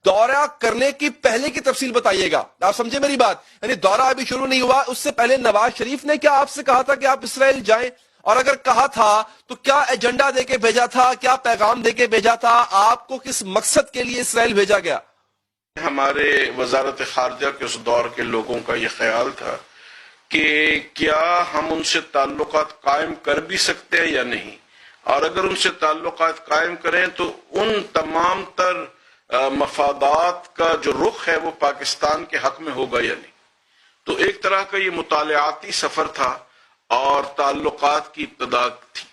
دورہ کرنے کی پہلے کی تفصیل بتائیے گا. آپ سمجھے میری بات؟ یعنی دورہ ابھی شروع نہیں ہوا، اس سے پہلے نواز شریف نے کیا آپ سے کہا تھا کہ آپ اسرائیل جائیں؟ اور اگر کہا تھا تو کیا ایجنڈا دے کے بھیجا تھا، کیا پیغام دے کے بھیجا تھا؟ آپ کو کس مقصد کے لیے اسرائیل بھیجا گیا؟ ہمارے وزارت خارجہ کے اس دور کے لوگوں کا یہ خیال تھا کہ کیا ہم ان سے تعلقات قائم کر بھی سکتے ہیں یا نہیں، اور اگر ان سے تعلقات قائم کریں تو ان تمام تر مفادات کا جو رخ ہے وہ پاکستان کے حق میں ہوگا یا نہیں. تو ایک طرح کا یہ مطالعاتی سفر تھا اور تعلقات کی ابتدا تھی.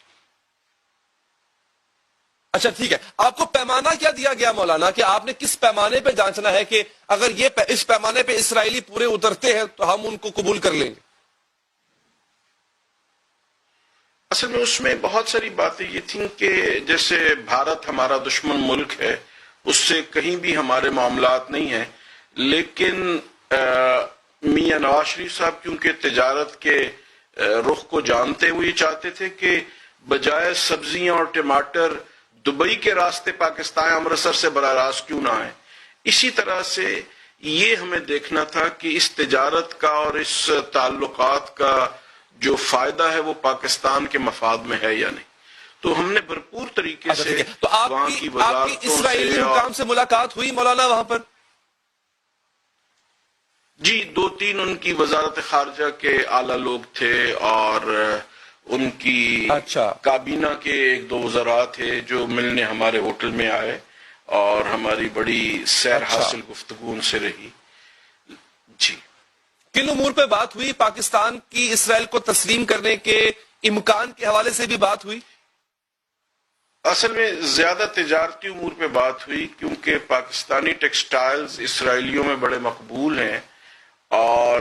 اچھا ٹھیک ہے، آپ کو پیمانہ کیا دیا گیا مولانا کہ آپ نے کس پیمانے پہ جانچنا ہے کہ اگر یہ اس پیمانے پہ اسرائیلی پورے اترتے ہیں تو ہم ان کو قبول کر لیں گے؟ اصل میں اس میں بہت ساری باتیں یہ تھیں کہ جیسے بھارت ہمارا دشمن ملک ہے، اس سے کہیں بھی ہمارے معاملات نہیں ہیں، لیکن میاں نواز شریف صاحب کیونکہ تجارت کے رخ کو جانتے ہوئے چاہتے تھے کہ بجائے سبزیاں اور ٹماٹر دبئی کے راستے پاکستان امرتسر سے براہ راست کیوں نہ آئیں. اسی طرح سے یہ ہمیں دیکھنا تھا کہ اس تجارت کا اور اس تعلقات کا جو فائدہ ہے وہ پاکستان کے مفاد میں ہے یا نہیں. تو ہم نے بھرپور طریقے سے تو وہاں کی وزارتوں اسرائیلی حکام سے ملاقات ہوئی مولانا وہاں پر؟ جی، 2-3 ان کی وزارت خارجہ کے اعلیٰ لوگ تھے اور ان کی کابینہ کے 1-2 وزراء تھے جو ملنے ہمارے ہوٹل میں آئے اور ہماری بڑی سیر حاصل گفتگو ان سے رہی. جی، کن امور پہ بات ہوئی؟ پاکستان کی اسرائیل کو تسلیم کرنے کے امکان کے حوالے سے بھی بات ہوئی؟ اصل میں زیادہ تجارتی امور پہ بات ہوئی کیونکہ پاکستانی ٹیکسٹائلز اسرائیلیوں میں بڑے مقبول ہیں اور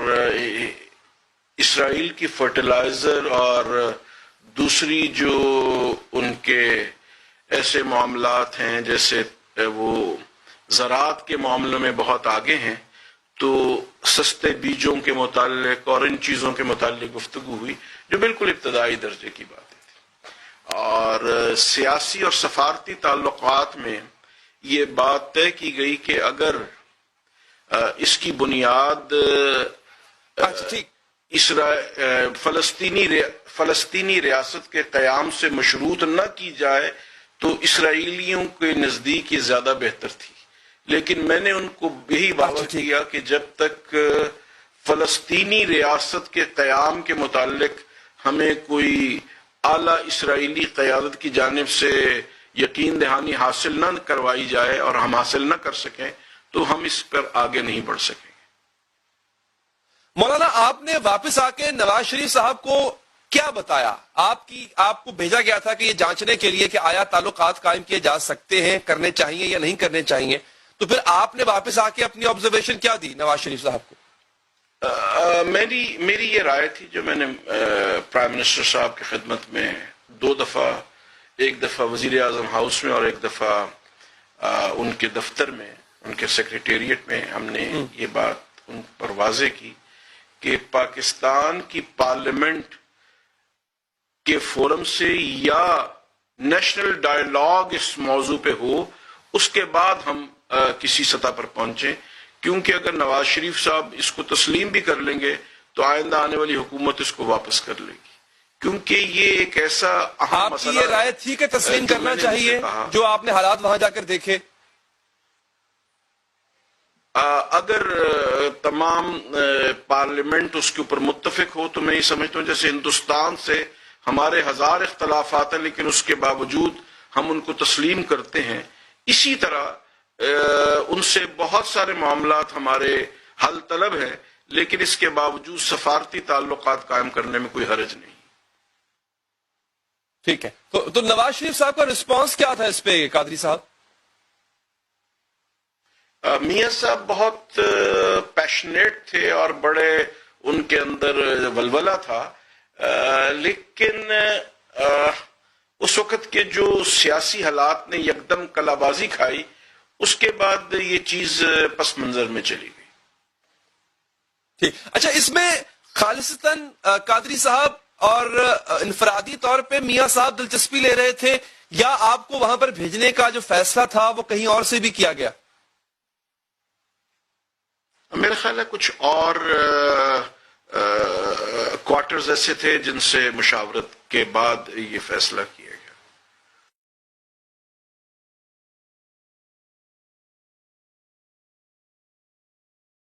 اسرائیل کی فرٹیلائزر اور دوسری جو ان کے ایسے معاملات ہیں جیسے وہ زراعت کے معاملے میں بہت آگے ہیں، تو سستے بیجوں کے متعلق اور ان چیزوں کے متعلق گفتگو ہوئی جو بالکل ابتدائی درجے کی باتیں تھی. اور سیاسی اور سفارتی تعلقات میں یہ بات طے کی گئی کہ اگر اس کی بنیاد فلسطینی ریاست کے قیام سے مشروط نہ کی جائے تو اسرائیلیوں کے نزدیک یہ زیادہ بہتر تھی. لیکن میں نے ان کو یہی وعدہ کیا کہ جب تک فلسطینی ریاست کے قیام کے متعلق ہمیں کوئی اعلیٰ اسرائیلی قیادت کی جانب سے یقین دہانی حاصل نہ کروائی جائے اور ہم حاصل نہ کر سکیں تو ہم اس پر آگے نہیں بڑھ سکیں گے. مولانا آپ نے واپس آ کے نواز شریف صاحب کو کیا بتایا؟ آپ کو بھیجا گیا تھا کہ یہ جانچنے کے لیے کہ آیا تعلقات قائم کیے جا سکتے ہیں، کرنے چاہیے یا نہیں کرنے چاہیے، تو پھر آپ نے واپس آ کے اپنی آبزرویشن کیا دی نواز شریف صاحب کو؟ میری یہ رائے تھی جو میں نے پرائم منسٹر صاحب کی خدمت میں 2 دفعہ، ایک دفعہ وزیر اعظم ہاؤس میں اور ایک دفعہ ان کے دفتر میں، ان کے سیکریٹریٹ میں ہم نے یہ بات ان پر واضح کی کہ پاکستان کی پارلیمنٹ کے فورم سے یا نیشنل ڈائیلاگ اس موضوع پہ ہو، اس کے بعد ہم کسی سطح پر پہنچیں، کیونکہ اگر نواز شریف صاحب اس کو تسلیم بھی کر لیں گے تو آئندہ آنے والی حکومت اس کو واپس کر لے گی، کیونکہ یہ ایک ایسا اہم مسئلہ ہے. آپ کی یہ رائے تھی کہ تسلیم کرنا چاہیے جو آپ نے حالات وہاں جا کر دیکھے؟ اگر تمام پارلیمنٹ اس کے اوپر متفق ہو تو میں یہ سمجھتا ہوں جیسے ہندوستان سے ہمارے 1000 اختلافات ہیں لیکن اس کے باوجود ہم ان کو تسلیم کرتے ہیں، اسی طرح ان سے بہت سارے معاملات ہمارے حل طلب ہیں لیکن اس کے باوجود سفارتی تعلقات قائم کرنے میں کوئی حرج نہیں. ٹھیک ہے، تو نواز شریف صاحب کا رسپانس کیا تھا اس پہ قادری صاحب؟ میاں صاحب بہت پیشنیٹ تھے اور بڑے ان کے اندر ولولہ تھا، لیکن اس وقت کے جو سیاسی حالات نے یکدم کلا بازی کھائی اس کے بعد یہ چیز پس منظر میں چلی گئی. ٹھیک، اچھا اس میں خالصتاً قادری صاحب اور انفرادی طور پہ میاں صاحب دلچسپی لے رہے تھے یا آپ کو وہاں پر بھیجنے کا جو فیصلہ تھا وہ کہیں اور سے بھی کیا گیا؟ میرا خیال ہے کچھ اور کوارٹرز ایسے تھے جن سے مشاورت کے بعد یہ فیصلہ کیا